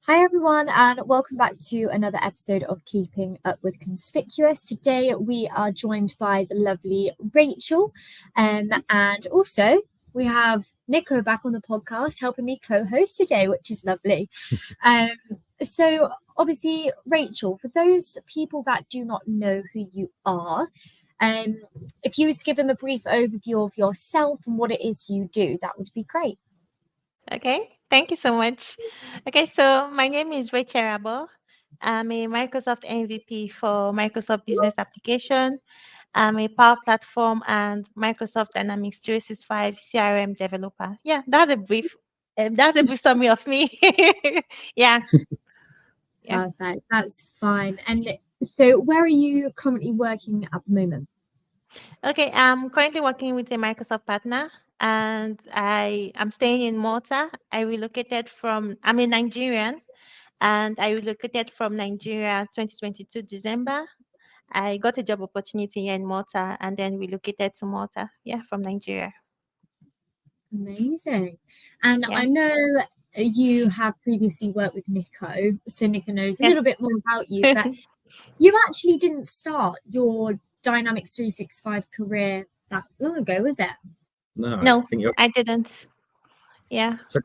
Hi everyone, and welcome back to another episode of Keeping Up With Conspicuous. Today we are joined by the lovely Rachel, and also we have Nico back on the podcast helping me co-host today, which is lovely. So obviously, Rachel, for those people that do not know who you are, if you was to give them a brief overview of yourself and what it is you do, that would be great. Okay, thank you so much. Okay, so my name is Rachel Irabor. I'm a Microsoft MVP for Microsoft Business Application. I'm a Power Platform and Microsoft Dynamics 365 CRM developer. Yeah, that's a brief summary of me. yeah, yeah. Perfect. That's fine. And so, where are you currently working at the moment? Okay, I'm currently working with a Microsoft partner and I'm staying in Malta. I'm a Nigerian and I relocated from Nigeria 2022 December. I got a job opportunity here in Malta and then relocated to Malta, yeah, from Nigeria. Amazing. And Yeah. I know you have previously worked with Nico, so Nico knows a Yes. little bit more about you, but you actually didn't start your Dynamics 365 career that long ago, was it? No, I No, think you're. I didn't. Yeah. So,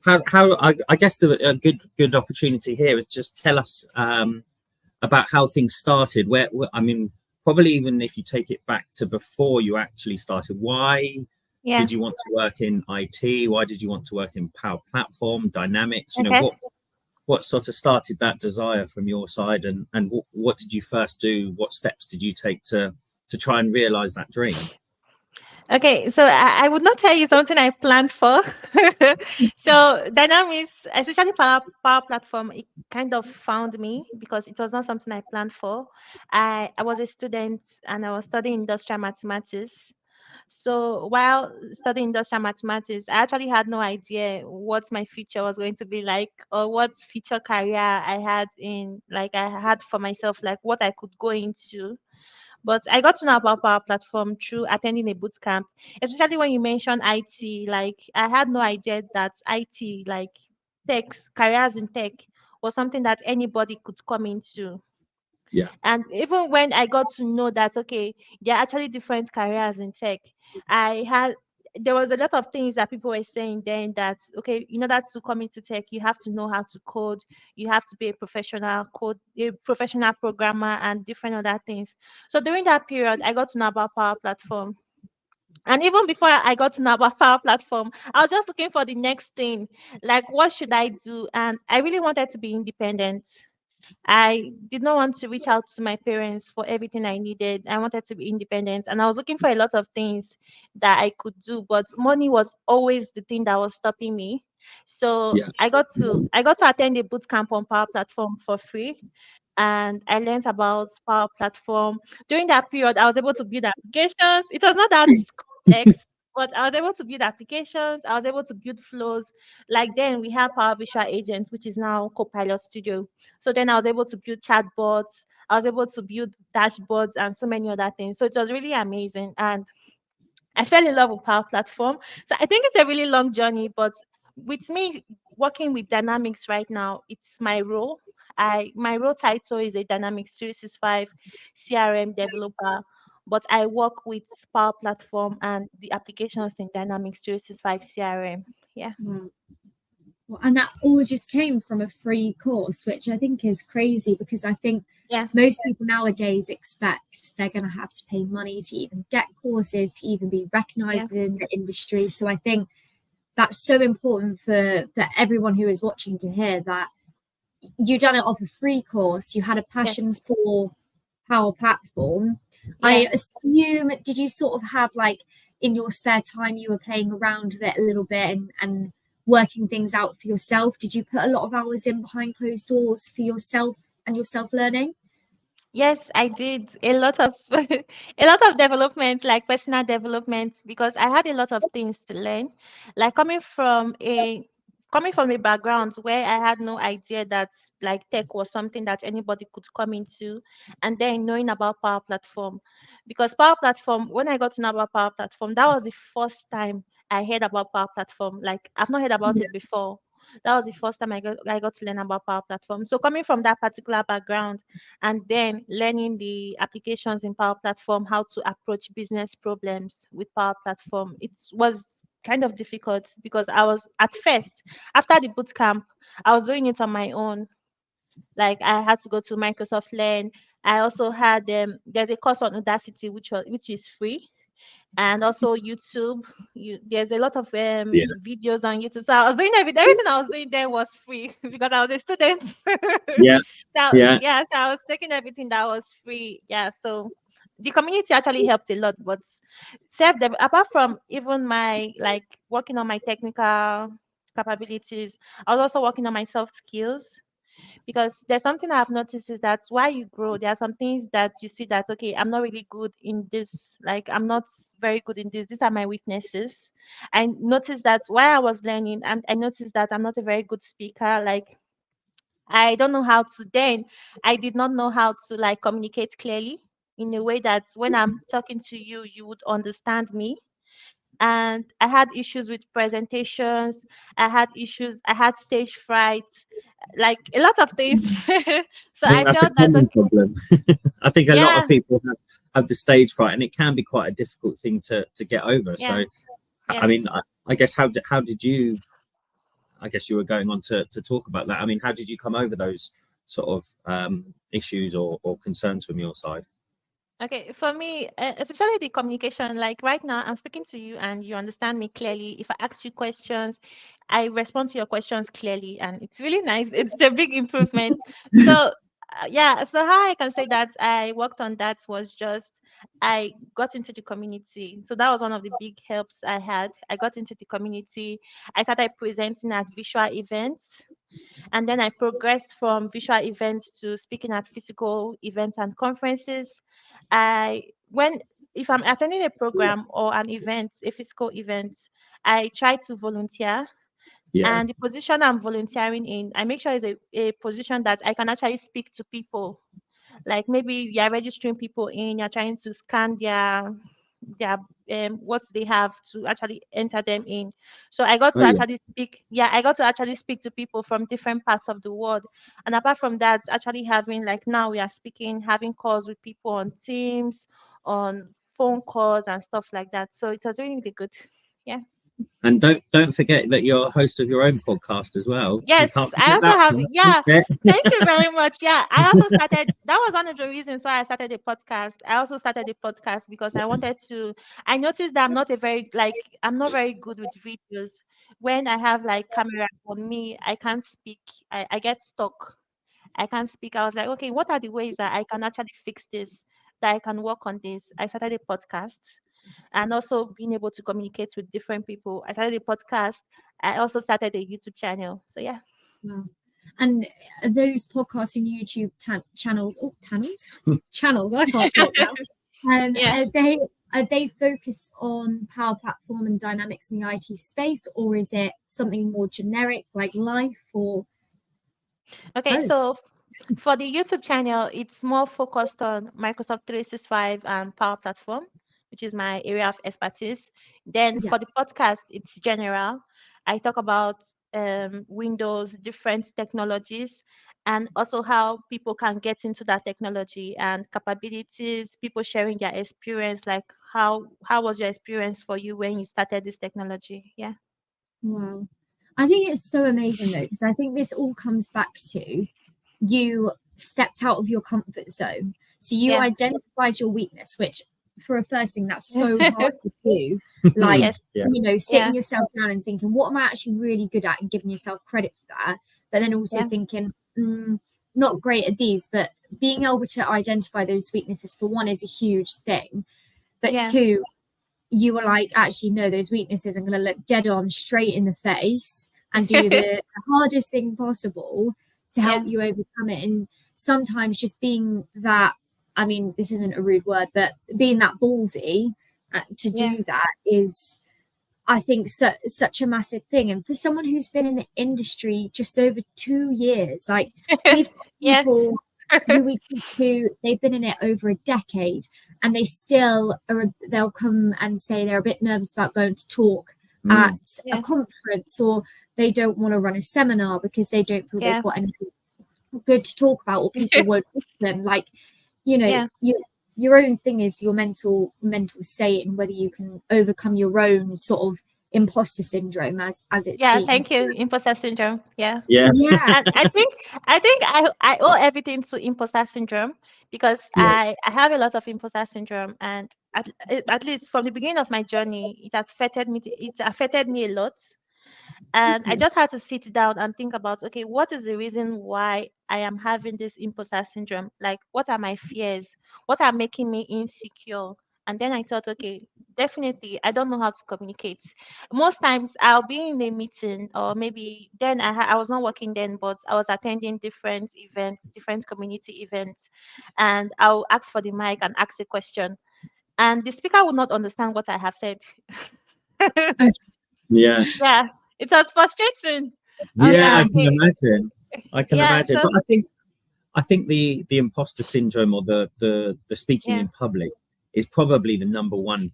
I guess a good opportunity here is just tell us about how things started. I mean, probably even if you take it back to before you actually started, why Yeah. did you want to work in IT? Why did you want to work in Power Platform, Dynamics? You know, Okay. what sort of started that desire from your side, and what did you first do? What steps did you take to try and realize that dream? Okay, so I would not tell you something I planned for. So Dynamics, especially Power Platform, it kind of found me because it was not something I planned for. I was a student and I was studying industrial mathematics. So while studying industrial mathematics, I actually had no idea what my future was going to be like or what future career I had for myself, like what I could go into. But I got to know about Power Platform through attending a boot camp, especially when you mentioned IT. Like I had no idea that IT, like careers in tech, was something that anybody could come into. Yeah, And even when I got to know that, okay, there are actually different careers in tech, I had there was a lot of things that people were saying then that, okay, in order to come into tech, you have to know how to code, you have to be a professional programmer, and different other things. So during that period, I got to know about Power Platform. And even before I got to know about Power Platform, I was just looking for the next thing. Like, what should I do? And I really wanted to be independent. I did not want to reach out to my parents for everything I needed. I wanted to be independent and I was looking for a lot of things that I could do, but money was always the thing that was stopping me. So yeah, I got to attend a boot camp on Power Platform for free and I learned about Power Platform. During that period, I was able to build applications. It was not that complex, but I was able to build applications. I was able to build flows. Like then we have Power Visual Agents, which is now Copilot Studio. So then I was able to build chatbots. I was able to build dashboards and so many other things. So it was really amazing. And I fell in love with Power Platform. So I think it's a really long journey, but with me working with Dynamics right now, it's my role. My role title is a Dynamics 365 CRM developer, but I work with Power Platform and the applications in Dynamics 365 CRM. Yeah. Wow. Well, and that all just came from a free course, which I think is crazy because I think Yeah. most people nowadays expect they're going to have to pay money to even get courses, to even be Yeah. recognized within the industry. So I think that's so important for everyone who is watching to hear that you done it off a free course, you had a passion Yes. for Power Platform. Yeah. I assume, did you sort of have like in your spare time you were playing around with it a little bit and working things out for yourself? Did you put a lot of hours in behind closed doors for yourself and your self learning? Yes, I did a lot of a lot of development, like personal development, because I had a lot of things to learn. Like coming from a background where I had no idea that like tech was something that anybody could come into, and then knowing about Power Platform, because Power Platform, when I got to know about Power Platform, that was the first time I heard about Power Platform. Like I've not heard about Yeah. it before. that was the first time I got to learn about Power Platform. So coming from that particular background and then learning the applications in Power Platform, how to approach business problems with Power Platform, it was kind of difficult because I was at first, after the boot camp, I was doing it on my own. Like I had to go to Microsoft Learn. I also had there's a course on Audacity which is free, and also YouTube. There's a lot of Yeah. videos on YouTube. So I was doing everything I was doing there was free because I was a student. Yeah. So Yeah. yeah, so I was taking everything that was free. Yeah, so the community actually helped a lot, but apart from even my like working on my technical capabilities, I was also working on my soft skills, because there's something I've noticed is that while you grow, there are some things that you see that, okay, I'm not really good in this, like I'm not very good in this. These are my weaknesses. I noticed that while I was learning, and I noticed that I'm not a very good speaker. Like I don't know how to then, I did not know how to like communicate clearly in a way that when I'm talking to you, you would understand me. And I had issues with presentations. I had stage fright, like a lot of things. So I think I that's a felt that, common problem. I think a lot yeah, of people have the stage fright, and it can be quite a difficult thing to get over. yeah, So, I yes. mean, I guess how did you? I guess you were going on to talk about that. I mean, how did you come over those sort of issues or concerns from your side? Okay, for me, especially the communication, like right now, I'm speaking to you and you understand me clearly. If I ask you questions, I respond to your questions clearly, and it's really nice. It's a big improvement. So, yeah, so how I can say that I worked on that was just I got into the community. So that was one of the big helps I had. I got into the community. I started presenting at visual events, and then I progressed from visual events to speaking at physical events and conferences. I when If I'm attending a program or an event, a physical event, I try to volunteer. Yeah. And the position I'm volunteering in, I make sure it's a position that I can actually speak to people. Like maybe you're registering people in, you're trying to scan their what they have to actually enter them in. So I got Oh to yeah. actually speak, yeah, I got to actually speak to people from different parts of the world. And apart from that, actually having, like, now we are speaking, having calls with people on Teams, on phone calls and stuff like that. So it was really, really good. Yeah. And don't forget that you're a host of your own podcast as well. You Yes, can't I forget also that have, one. yeah. Yeah. Thank you very much. Yeah, I also started, that was one of the reasons why I started a podcast. I also started a podcast because I noticed that I'm not very good with videos. When I have like camera on me, I can't speak. I get stuck. I can't speak. I was like, okay, what are the ways that I can actually fix this, that I can work on this? I started a podcast, and also being able to communicate with different people. I started a podcast. I also started a YouTube channel. So yeah. Wow. And those podcasts and YouTube channels, channels, I can't talk now. Yeah. Are they focused on Power Platform and dynamics in the IT space, or is it something more generic like life or Okay, both? so for the YouTube channel, it's more focused on Microsoft 365 and Power Platform, which is my area of expertise. Then Yeah. for the podcast, it's general. I talk about Windows, different technologies, and also how people can get into that technology and capabilities, people sharing their experience, like how was your experience for you when you started this technology? Yeah. Wow. I think it's so amazing though, because I think this all comes back to you stepped out of your comfort zone. So you Yeah. identified your weakness, which for a first thing, that's so hard to do. Like, Yes. Yeah. Sitting Yeah. yourself down and thinking, what am I actually really good at, and giving yourself credit for that. But then also Yeah. thinking, not great at these, but being able to identify those weaknesses, for one, is a huge thing. But Yeah. two, you were like, actually, no, those weaknesses, I'm going to look dead on straight in the face and do the hardest thing possible to help Yeah. you overcome it. And sometimes just being that, I mean, this isn't a rude word, but being that ballsy to Yeah. do that is, I think, such a massive thing. And for someone who's been in the industry just over 2 years, like we've got Yes. people who we speak to, they've been in it over a decade, and they still they'll come and say they're a bit nervous about going to talk at Yeah. a conference, or they don't want to run a seminar because they don't feel Yeah. they've got anything good to talk about, or people won't listen. Like, you know, Yeah. your own thing is your mental state, and whether you can overcome your own sort of imposter syndrome, as it Yeah, seems. thank you. Imposter syndrome. Yeah. Yeah. Yeah. And I think I owe everything to imposter syndrome, because Yeah. I have a lot of imposter syndrome, and at least from the beginning of my journey, it affected me a lot. And I just had to sit down and think about, okay, what is the reason why I am having this imposter syndrome? Like, what are my fears? What are making me insecure? And then I thought, okay, definitely, I don't know how to communicate. Most times I'll be in a meeting, or maybe then I was not working then, but I was attending different events, different community events, and I'll ask for the mic and ask a question. And the speaker will not understand what I have said. Yeah. Yeah, it was frustrating. I was Yeah, like, I Yeah. can okay, imagine. I can yeah, imagine. so But I think the imposter syndrome, or the speaking yeah, in public, is probably the number one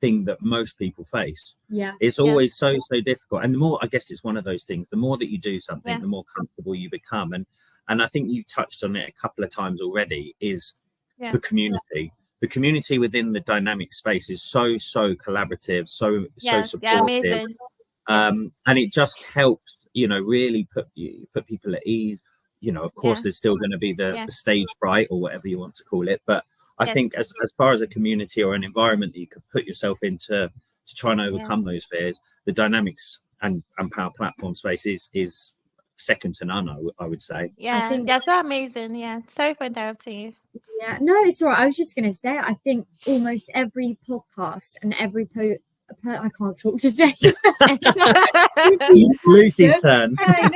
thing that most people face. Yeah. It's yeah, always so difficult. And the more, I guess it's one of those things, the more that you do something, yeah, the more comfortable you become. And I think you've touched on it a couple of times already, is yeah, the community. The community within the dynamic space is so collaborative, so yes, they're supportive. amazing. Yes, And it just helps, really put people at ease. Of course, yeah, there's still going to be the yeah, stage fright, or whatever you want to call it, but I yes, think as far as a community or an environment that you could put yourself into to try and yeah, overcome those fears, the dynamics and power platform space is second to none, I would say. I yeah, think, they're so amazing. Yeah, sorry for interrupting you. yeah, no, it's all right. I was just going to say, I think almost every podcast and every I can't talk today. Lucy's turn. I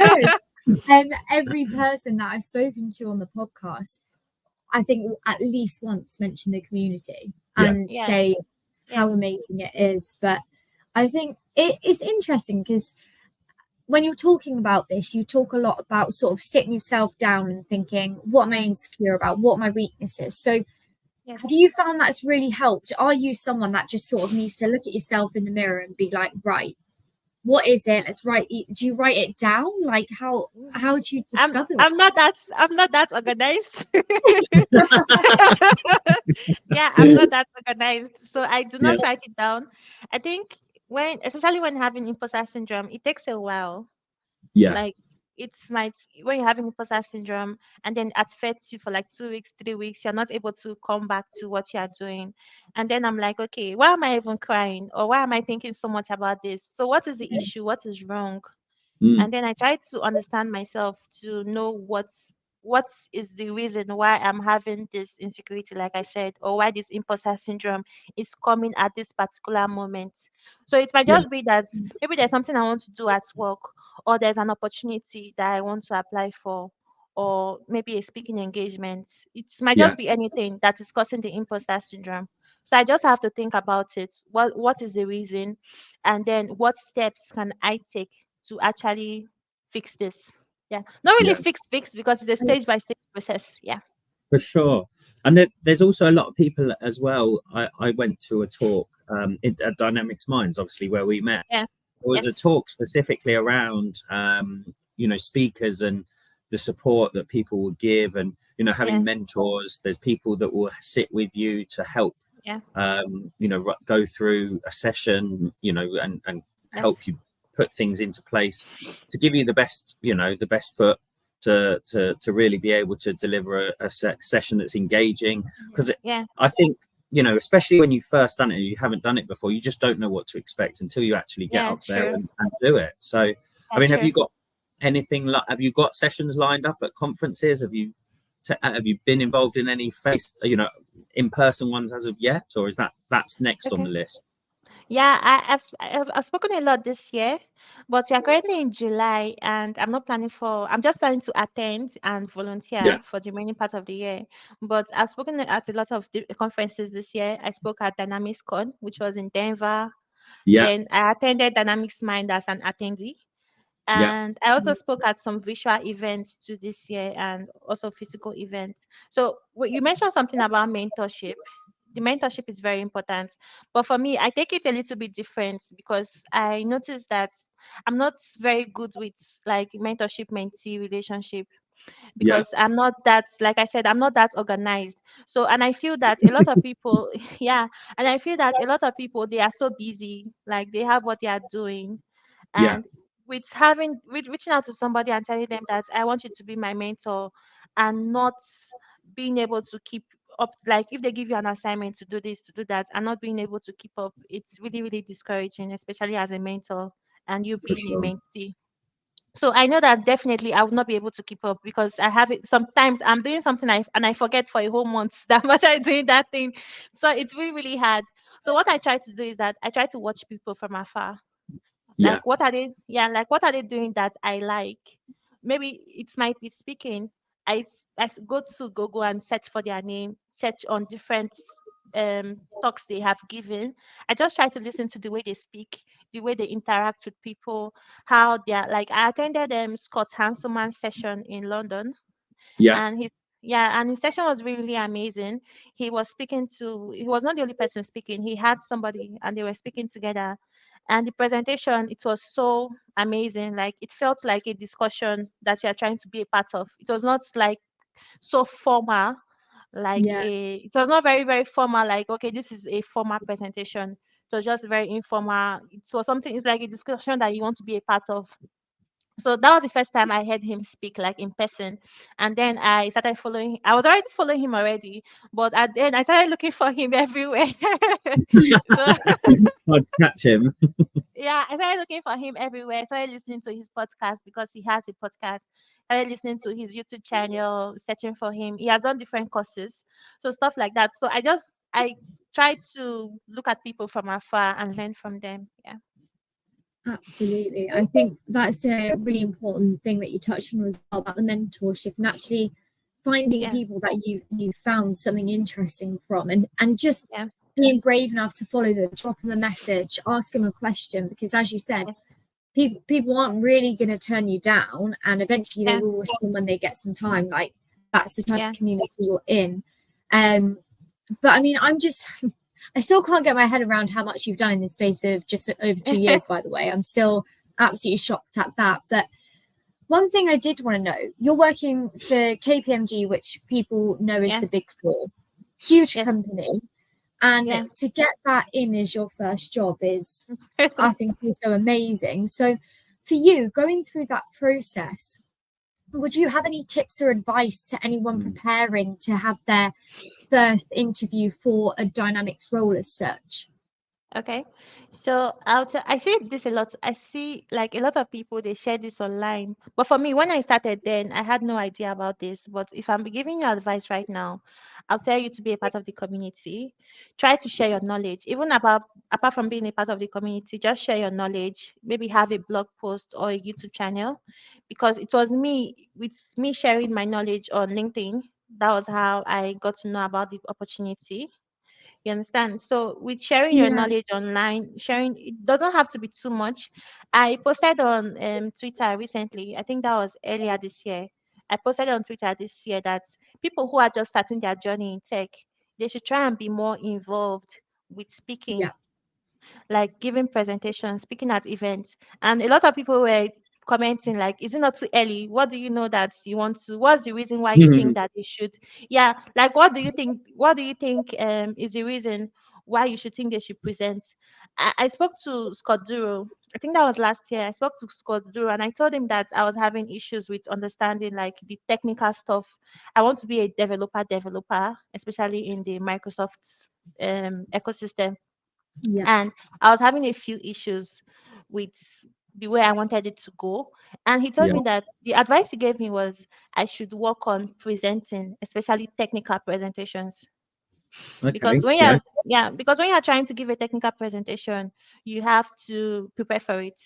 know. Every person that I've spoken to on the podcast, I think at least once mention the community Yeah. and Yeah, say yeah, how amazing it is. But I think it's interesting because when you're talking about this, you talk a lot about sort of sitting yourself down and thinking, what am I insecure about? What are my weaknesses? So yes. have you found that's really helped? Are you someone that just sort of needs to look at yourself in the mirror and be like, right, what is it? Let's write it. Do you write it down? Like how do you discover it? I'm not that organized. Yeah, I'm not that organized, so I do Yeah. not write it down. I think especially when having imposter syndrome, it takes a while. Yeah. Like, when you're having imposter syndrome, and then it affects you for like 2 weeks, 3 weeks, you're not able to come back to what you are doing. And then I'm like, okay, why am I even crying, or why am I thinking so much about this? So what is the issue? What is wrong? Mm. And then I try to understand myself to know what is the reason why I'm having this insecurity, like I said, or why this imposter syndrome is coming at this particular moment. So it might Yeah. just be that maybe there's something I want to do at work, or there's an opportunity that I want to apply for, or maybe a speaking engagement. It might Yeah. just be anything that is causing the imposter syndrome. So I just have to think about it. What is the reason? And then what steps can I take to actually fix this? Yeah. Not really Yeah. fix because it's a stage by stage process. Yeah. For sure. And there's also a lot of people as well. I went to a talk at Dynamics Minds, obviously, where we met. Yeah. There was a Yes. talk specifically around, speakers and the support that people will give, and, Yeah. having mentors. There's people that will sit with you to help, Yeah. go through a session, and Yes. help you put things into place to give you the best foot to really be able to deliver a session that's engaging. Because Yeah. I think, especially when you first done it, you haven't done it before, you just don't know what to expect until you actually get Yeah. up there True. and do it. So, I Yeah. mean, have True. you got anything like, have you got sessions lined up at conferences? Have you been involved in any in-person ones as of yet, or is that's next on Okay. the list? Yeah, I've spoken a lot this year, but we are currently in July, and I'm just planning to attend and Yeah. volunteer for the remaining part of the year. But I've spoken at a lot of conferences this year. I spoke at Dynamics Con, which was in Denver. Yeah. Then I attended Dynamics Mind as an attendee. Yeah. And I also spoke at some virtual events too this year, and also physical events. So you mentioned something about mentorship. the mentorship is very important. But for me, I take it a little bit different because I noticed that I'm not very good with like mentorship mentee relationship, Yeah. because I'm not that, like I said, I'm not that organized. So, and I feel that a lot of people, yeah, and I feel that a lot of people, they are so busy, like they have what they are doing. Yeah. And with reaching out to somebody and telling them that I want you to be my mentor, and not being able to keep up, like if they give you an assignment to do this, to do that, and not being able to keep up, it's really, really discouraging, especially as a mentor and you For being a sure. mentee. So I know that definitely I would not be able to keep up, because I have it. Sometimes I'm doing something and I forget for a whole month that much I'm doing that thing. So it's really, really hard. So what I try to do is that I try to watch people from afar. Yeah. Like what are they, yeah, like what are they doing that I like? Maybe it might be speaking. Go to Google and search for their name, search on different talks they have given. I just try to listen to the way they speak, the way they interact with people, how they're like. I attended Scott Hanselman's session in London, Yeah. and his session was really, really amazing. He was not the only person speaking. He had somebody and they were speaking together. And the presentation, it was so amazing. Like it felt like a discussion that you are trying to be a part of. It was not like so formal, Yeah. it was not very, very formal, like okay, this is a formal presentation. It was just very informal. It was something, it's like a discussion that you want to be a part of. So that was the first time I heard him speak like in person. And then I started following. I was already following him already, but then I started looking for him everywhere. So I'd catch him. yeah, I started looking for him everywhere. I started listening to his podcast because he has a podcast. I started listening to his YouTube channel, searching for him. He has done different courses, so stuff like that. So I try to look at people from afar and learn from them. Yeah. Absolutely. I think that's a really important thing that you touched on as well about the mentorship and actually finding Yeah. people that you found something interesting from, and just Yeah. being brave enough to follow them, drop them a message, ask them a question, because as you said, Yes. people aren't really going to turn you down, and eventually they Yeah. will respond when they get some time. Like that's the type Yeah. of community you're in. But I mean, I still can't get my head around how much you've done in the space of just over 2 years, by the way. I'm still absolutely shocked at that. But one thing I did want to know, you're working for KPMG, which people know as Yeah. the Big Four, huge Yes. company. And Yeah. to get that in as your first job is, I think, also amazing. So for you, going through that process, would you have any tips or advice to anyone preparing to have their first interview for a dynamics role as such? Okay. So I see this a lot. I see like a lot of people, they share this online. But for me, when I started then, I had no idea about this. But if I'm giving you advice right now, I'll tell you to be a part of the community. Try to share your knowledge. Even apart from being a part of the community, just share your knowledge. Maybe have a blog post or a YouTube channel. Because it was with me sharing my knowledge on LinkedIn, that was how I got to know about the opportunity. You understand? So with sharing your Yeah, knowledge online, sharing, it doesn't have to be too much. I posted on Twitter recently. I think that was earlier this year. I posted on Twitter this year that people who are just starting their journey in tech, they should try and be more involved with speaking, yeah, like giving presentations, speaking at events. And a lot of people were commenting like, is it not too early? What do you know that you want to, what's the reason why you think that you should? Yeah, like what do you think is the reason why you should think they should present? I spoke to Scott Duro. I think that was last year. I spoke to Scott Duro and I told him that I was having issues with understanding like the technical stuff. I want to be a developer, especially in the Microsoft ecosystem. yeah, And I was having a few issues with the way I wanted it to go. And he told Yeah. me that the advice he gave me was I should work on presenting, especially technical presentations. Okay. Because when Yeah. you're trying to give a technical presentation, you have to prepare for it.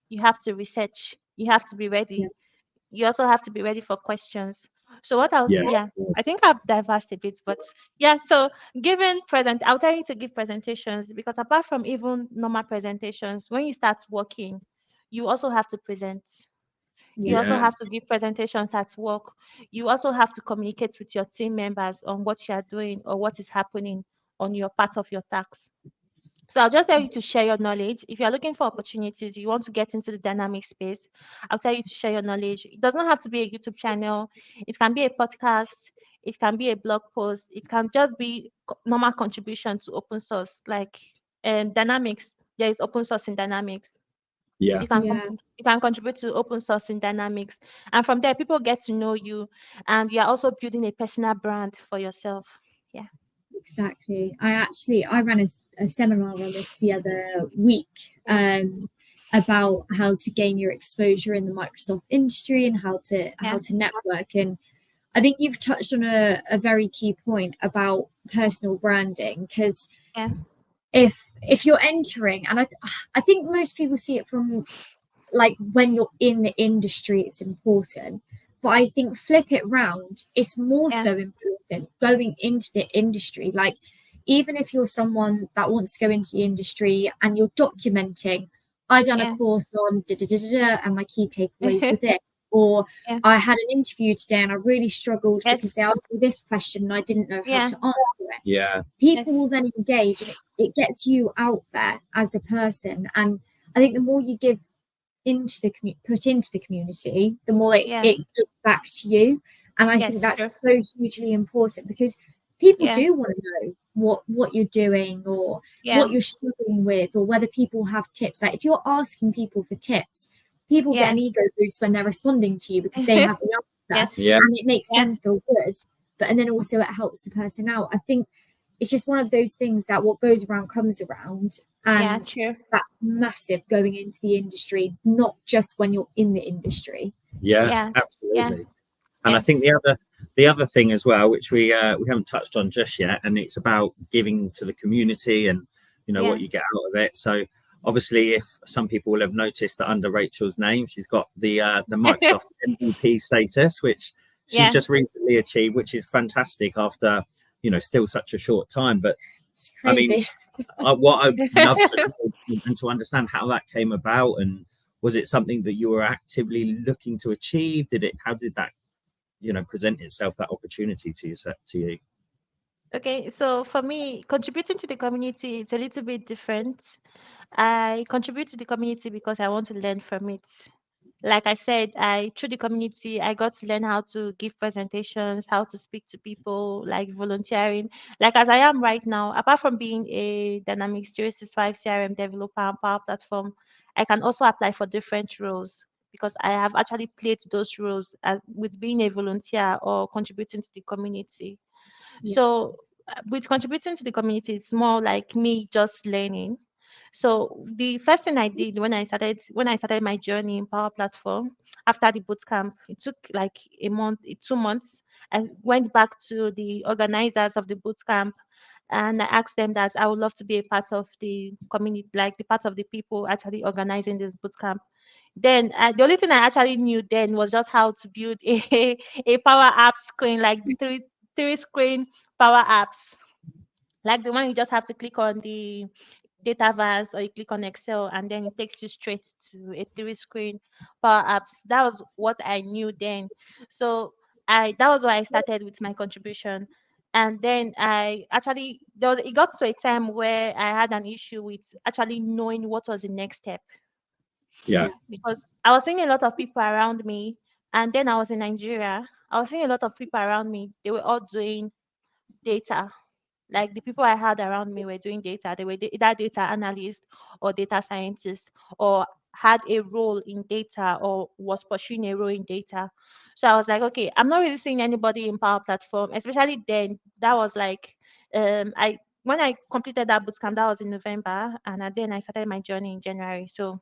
You have to research. You have to be yeah. ready. You also have to be ready for questions. So what I'll Yeah. yeah, Of I course. think I've diversed a bit, but yeah, so I'll tell you to give presentations, because apart from even normal presentations, when you start working, you also have to present. You Yeah, also Yeah. have to give presentations at work. You also have to communicate with your team members on what you are doing or what is happening on your part of your task. So I'll just tell you to share your knowledge. If you're looking for opportunities, you want to get into the dynamic space, I'll tell you to share your knowledge. It doesn't have to be a YouTube channel. It can be a podcast. It can be a blog post. It can just be normal contribution to open source, like Dynamics. There is open source in Dynamics. Yeah. You can contribute to open source in Dynamics, and from there, people get to know you, and you are also building a personal brand for yourself. Yeah. Exactly. I ran a seminar on this the other week, about how to gain your exposure in the Microsoft industry and how to network. And I think you've touched on a very key point about personal branding, because Yeah. if you're entering, and I think most people see it from like when you're in the industry, it's important. But I think flip it round, it's more so important going into the industry. Like, even if you're someone that wants to go into the industry and you're documenting, I done a course on and my key takeaways with it, or I had an interview today and I really struggled because they asked me this question and I didn't know how to answer it. Yeah. People will then engage, and it gets you out there as a person. And I think the more you give into the put into the community, the more it gives back to you. And I think that's so hugely important, because people do want to know what you're doing, or what you're struggling with, or whether people have tips. Like, if you're asking people for tips, people get an ego boost when they're responding to you because they have the answer, and it makes them feel good. And then also it helps the person out. I think it's just one of those things that what goes around comes around, and that's massive going into the industry, not just when you're in the industry. Absolutely. And I think the other thing as well, which we haven't touched on just yet, and it's about giving to the community and what you get out of it. So obviously, if some people will have noticed that under Rachel's name, she's got the Microsoft MVP status, which she's just recently achieved, which is fantastic after still such a short time. But I mean, what I'd love to know and to understand how that came about, and was it something that you were actively looking to achieve? How did that present itself, that opportunity to you? Okay, so for me, contributing to the community, it's a little bit different. I contribute to the community because I want to learn from it. Like I said, through the community, I got to learn how to give presentations, how to speak to people, like volunteering. Like, as I am right now, apart from being a Dynamics 365 CRM developer and Power Platform, I can also apply for different roles, because I have actually played those roles with being a volunteer or contributing to the community. So with contributing to the community, it's more like me just learning. So the first thing I did when I started my journey in Power Platform after the bootcamp, it took like a month, 2 months. I went back to the organizers of the bootcamp and I asked them that I would love to be a part of the community, like the part of the people actually organizing this bootcamp. Then the only thing I actually knew then was just how to build a power app screen, like the three screen power apps, like the one you just have to click on the Dataverse or you click on Excel and then it takes you straight to a three screen power apps. That was what I knew then. So that was why I started with my contribution. And then it got to a time where I had an issue with actually knowing what was the next step, because I was seeing a lot of people around me, and then I was in Nigeria. I was seeing a lot of people around me. They were all doing data. Like, the people I had around me were doing data. They were either data analysts or data scientists, or had a role in data or was pursuing a role in data. So I was like, okay, I'm not really seeing anybody in Power Platform, especially then. That was like, I when I completed that bootcamp, that was in November, and then I started my journey in January. So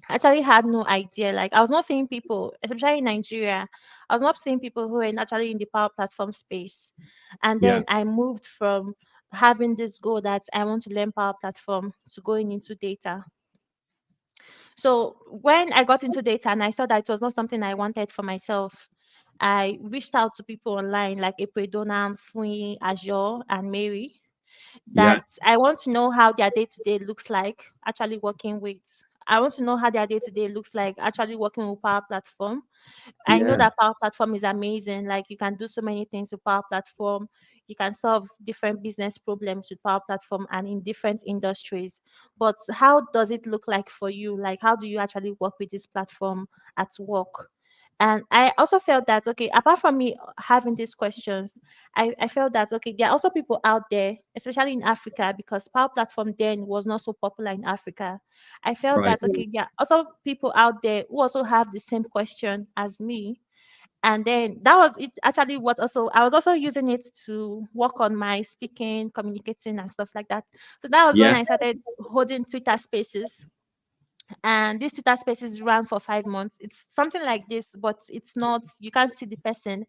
I actually had no idea. Like, I was not seeing people, especially in Nigeria. I was not seeing people who were actually in the Power Platform space. And then I moved from having this goal that I want to learn Power Platform to going into data. So when I got into data and I saw that it was not something I wanted for myself, I reached out to people online like Epredona, Fui, Azure, and Mary, that I want to know how their day-to-day looks like actually working with. I want to know how their day-to-day looks like actually working with Power Platform. I know that Power Platform is amazing. Like, you can do so many things with Power Platform. you can solve different business problems with Power Platform and in different industries. But how does it look like for you? Like, how do you actually work with this platform at work? And I also felt that, okay, apart from me having these questions, I felt that, okay, there are also people out there, especially in Africa, because Power Platform then was not so popular in Africa. I felt Right. that, okay, there are also people out there who also have the same question as me. And then that was it actually what also I was also using it to work on my speaking, communicating and stuff like that. So that was when Yeah. I started holding Twitter spaces, and these Twitter spaces ran for 5 months. It's something like this, but it's not, you can't see the person.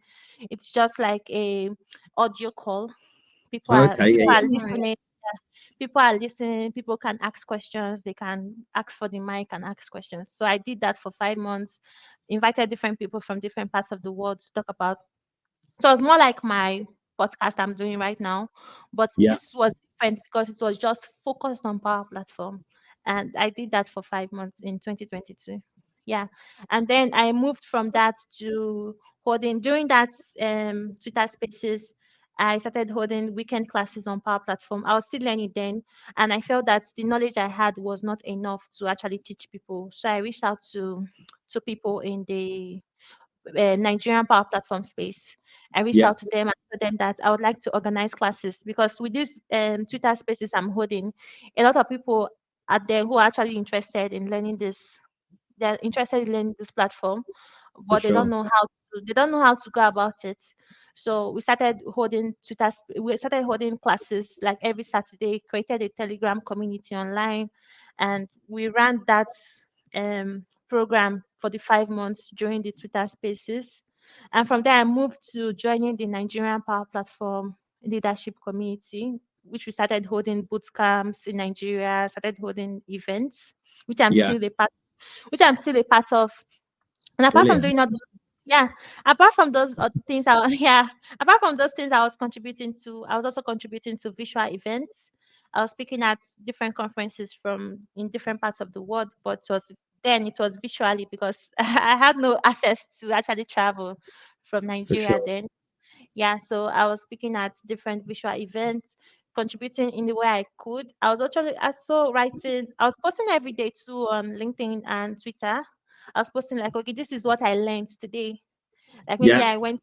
It's just like a audio call. People are Okay. Yeah. people are Yeah. Right. listening. People are listening. People can ask questions. They can ask for the mic and ask questions. So I did that for 5 months. Invited different people from different parts of the world to talk about. So it's more like my podcast I'm doing right now, but Yeah. this was different because it was just focused on Power Platform, and I did that for 5 months in 2022. Yeah, and then I moved from that to holding during that Twitter Spaces. I started holding weekend classes on Power Platform. I was still learning then, and I felt that the knowledge I had was not enough to actually teach people. So I reached out to people in the Nigerian Power Platform space. I reached Yeah. out to them and told them that I would like to organize classes because with these Twitter spaces I'm holding, a lot of people out there who are actually interested in learning this. They're interested in learning this platform, For but sure. they don't know how to go about it. So we started holding classes like every Saturday, created a Telegram community online, and we ran that program for the 5 months during the Twitter spaces. And from there, I moved to joining the Nigerian Power Platform leadership community, which we started holding boot camps in Nigeria, started holding events, which I'm Yeah. still a part which I'm still a part of. And apart from Brilliant. doing all those, yeah, apart from those things, yeah, apart from those things I was contributing to, I was also contributing to visual events. I was speaking at different conferences from in different parts of the world, but it was visually because I had no access to actually travel from For Nigeria sure. then. Yeah, so I was speaking at different visual events, contributing in the way I could. I was actually also writing, I was posting every day too on LinkedIn and Twitter. I was posting like, okay, this is what I learned today. Like maybe Yeah. I went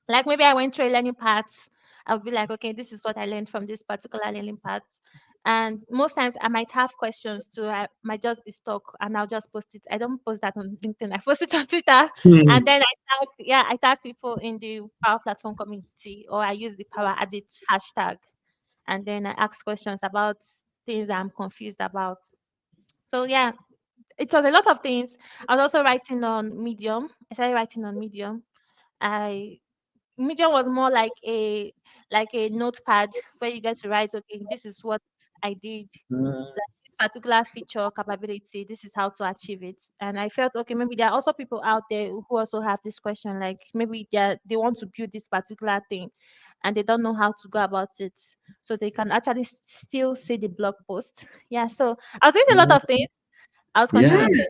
like maybe I went through a learning path. I'll be like, okay, this is what I learned from this particular learning path. And most times I might have questions too. I might just be stuck and I'll just post it. I don't post that on LinkedIn. I post it on Twitter. Hmm. And then I tag people in the Power Platform community, or I use the Power Edit hashtag. And then I ask questions about things that I'm confused about. So yeah, it was a lot of things. I was also writing on Medium. I started writing on Medium. I Medium was more like a notepad where you get to write, okay, this is what I did, Uh, this particular feature or capability, this is how to achieve it. And I felt, okay, maybe there are also people out there who also have this question, like maybe they want to build this particular thing and they don't know how to go about it. So they can actually still see the blog post. Yeah. So I was doing a lot uh, of things. I was yeah. contributing.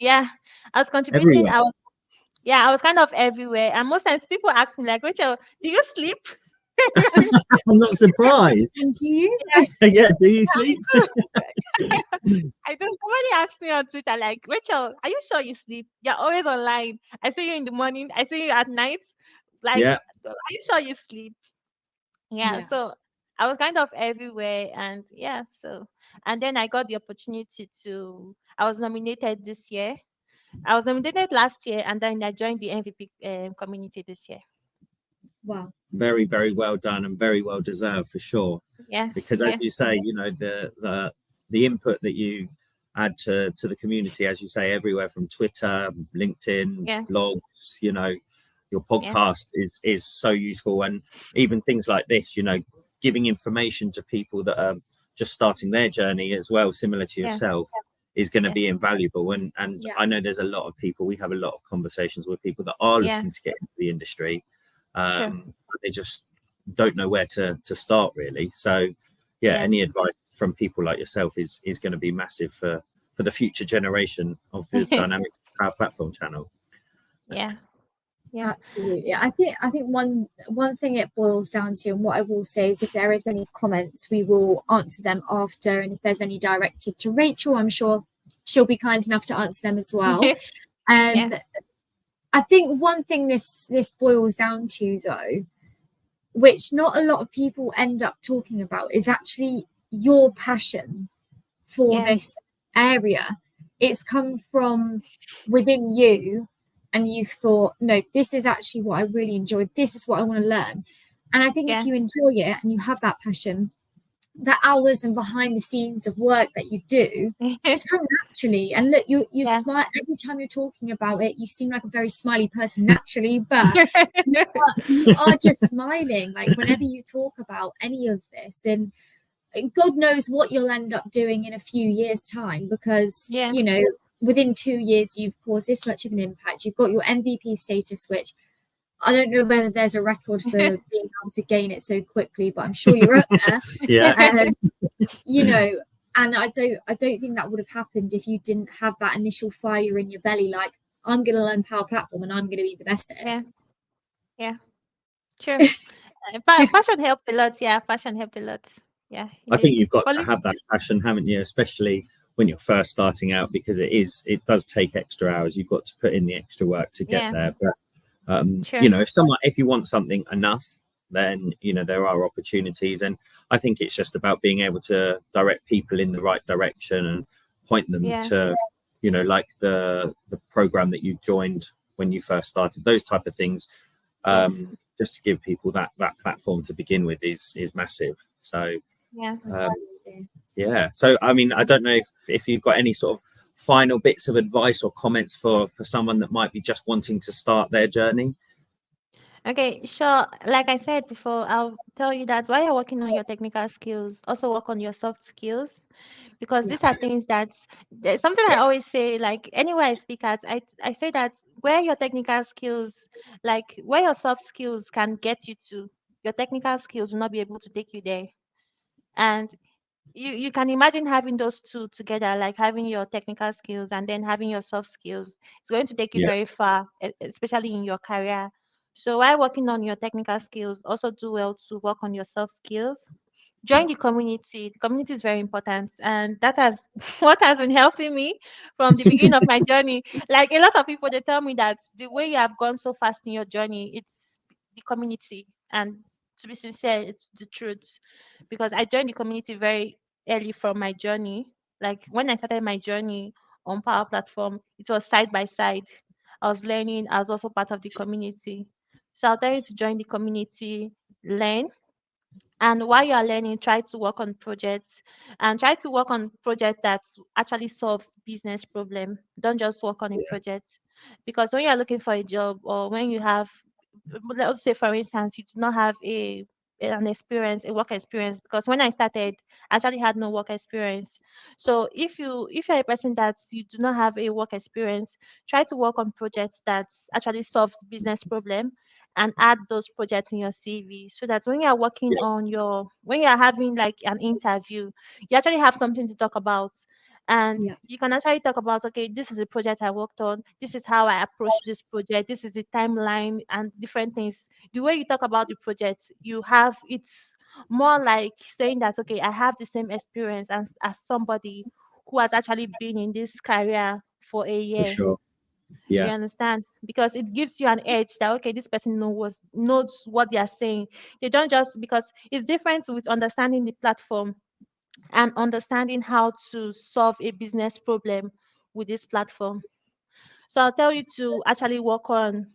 Yeah. I was contributing. Everywhere. I was kind of everywhere. And most times people ask me, like, Rachel, do you sleep? I'm not surprised. And do you? Yeah. Do you sleep? I don't Somebody asked me on Twitter, like, Rachel, are you sure you sleep? You're always online. I see you in the morning, I see you at night. Like, Yeah. are you sure you sleep? Yeah. Yeah. So I was kind of everywhere. And yeah, so and then I got the opportunity I was nominated this year. I was nominated last year and then I joined the MVP community this year. Wow. Very, very well done and very well deserved for sure. Yeah. Because as Yeah. you say, you know, the input that you add to the community, as you say, everywhere from Twitter, LinkedIn, Yeah. blogs, you know, your Yeah. podcast is so useful. And even things like this, you know, giving information to people that are just starting their journey as well, similar to Yeah. yourself, is going to Yeah. be invaluable. And Yeah. I know there's a lot of people, we have a lot of conversations with people that are Yeah. looking to get into the industry. Sure. They just don't know where to start really. So yeah, Yeah. any advice from people like yourself is going to be massive for the future generation of the Dynamics Power Platform channel. Yeah. Yeah. Absolutely. I think one thing it boils down to, and what I will say is, if there is any comments, we will answer them after, and if there's any directed to Rachel, I'm sure she'll be kind enough to answer them as well. Yeah. I think one thing this boils down to, though, which not a lot of people end up talking about, is actually your passion for this area. It's come from within you, and you've thought, no, this is actually what I really enjoy. This is what I want to learn. And I think if you enjoy it and you have that passion, the hours and behind the scenes of work that you do just come naturally. And look, you smile every time you're talking about it. You seem like a very smiley person naturally, but you are just smiling, like, whenever you talk about any of this. And God knows what you'll end up doing in a few years' time, because you know, within 2 years you've caused this much of an impact. You've got your MVP status, which I don't know whether there's a record for being able to gain it so quickly, but I'm sure you're up there. You know, and I don't think that would have happened if you didn't have that initial fire in your belly, like, I'm going to learn Power Platform and I'm going to be the best at it. Yeah, sure. Passion helped a lot. Yeah, passion helped a lot. Yeah, I think you've got to have that passion, haven't you? Especially when you're first starting out, because it does take extra hours. You've got to put in the extra work to get there. But you know, if you want something enough, then you know there are opportunities. And I think it's just about being able to direct people in the right direction and point them to, you know, like the program that you joined when you first started, those type of things. Just to give people that platform to begin with is massive. So so I mean, I don't know if you've got any sort of final bits of advice or comments for someone that might be just wanting to start their journey. Okay, sure. Like I said before, I'll tell you that while you're working on your technical skills, also work on your soft skills, because these are things that there's something I always say, like anywhere I speak at, I say that where your technical skills, like where your soft skills can get you to, your technical skills will not be able to take you there. And you can imagine having those two together, like having your technical skills and then having your soft skills. It's going to take you very far, especially in your career. So while working on your technical skills, also do well to work on your soft skills. Join the community. The community is very important, and that has what has been helping me from the beginning of my journey. Like a lot of people, they tell me that the way you have gone so fast in your journey, it's the community. And to be sincere, it's the truth, because I joined the community very early from my journey. Like when I started my journey on Power Platform, it was side by side. I was learning. I was also part of the community. So I'll tell you to join the community, learn, and while you are learning, try to work on projects, and try to work on project that actually solves business problem. Don't just work on a project, because when you are looking for a job, or when you have, let's say for instance, you do not have a work experience, because when I started, I actually had no work experience. So if you're a person that you do not have a work experience, try to work on projects that actually solves business problem, and add those projects in your CV, so that when you're working on when you're having like an interview, you actually have something to talk about. And you can actually talk about, okay, this is a project I worked on, this is how I approached this project, this is the timeline and different things. The way you talk about the project, it's more like saying that, okay, I have the same experience as somebody who has actually been in this career for a year. For sure. You understand? Because it gives you an edge that, okay, this person knows what they are saying. They don't just, because it's different with understanding the platform and understanding how to solve a business problem with this platform. So I'll tell you to actually work on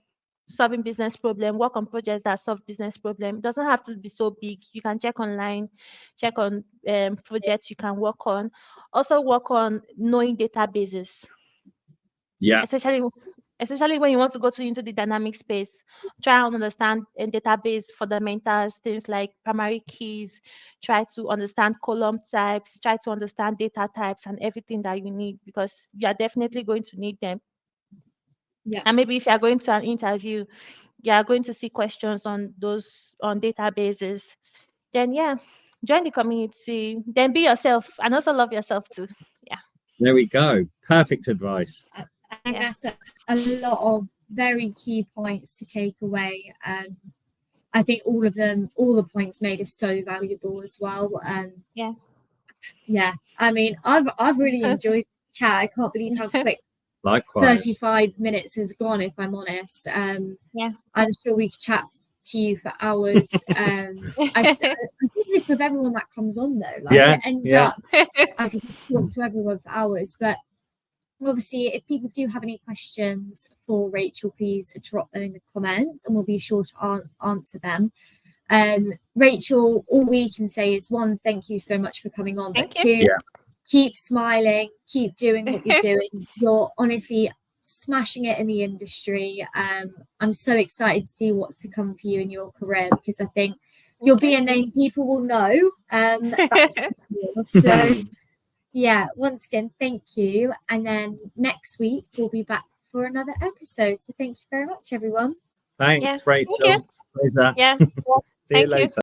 solving business problem, work on projects that solve business problem. It doesn't have to be so big. You can check online, check on projects you can work on. Also work on knowing databases. Especially when you want to go into the dynamic space, try and understand a database fundamentals, things like primary keys, try to understand column types, try to understand data types and everything that you need, because you are definitely going to need them. And maybe if you are going to an interview, you are going to see questions on databases. Then join the community, then be yourself, and also love yourself too. There we go. Perfect advice. I think Yeah. that's a lot of very key points to take away. I think all the points made are so valuable as well. Yeah. I mean, I've really enjoyed the chat. I can't believe how quick Likewise. 35 minutes has gone, if I'm honest. Yeah. I'm sure we could chat to you for hours. I do this with everyone that comes on though. Like it ends up, I could just talk to everyone for hours. But obviously, if people do have any questions for Rachel, please drop them in the comments and we'll be sure to answer them. Rachel, all we can say is one, thank you so much for coming on. Thank But you. two, keep smiling, keep doing what you're doing. You're honestly smashing it in the industry. I'm so excited to see what's to come for you in your career, because I think you'll be a name people will know. That's cool. So yeah, once again, thank you. And then next week we'll be back for another episode. So thank you very much, everyone. Thanks, Yeah. Rachel. Thank you. Pleasure. Yeah. See you Thank you. later.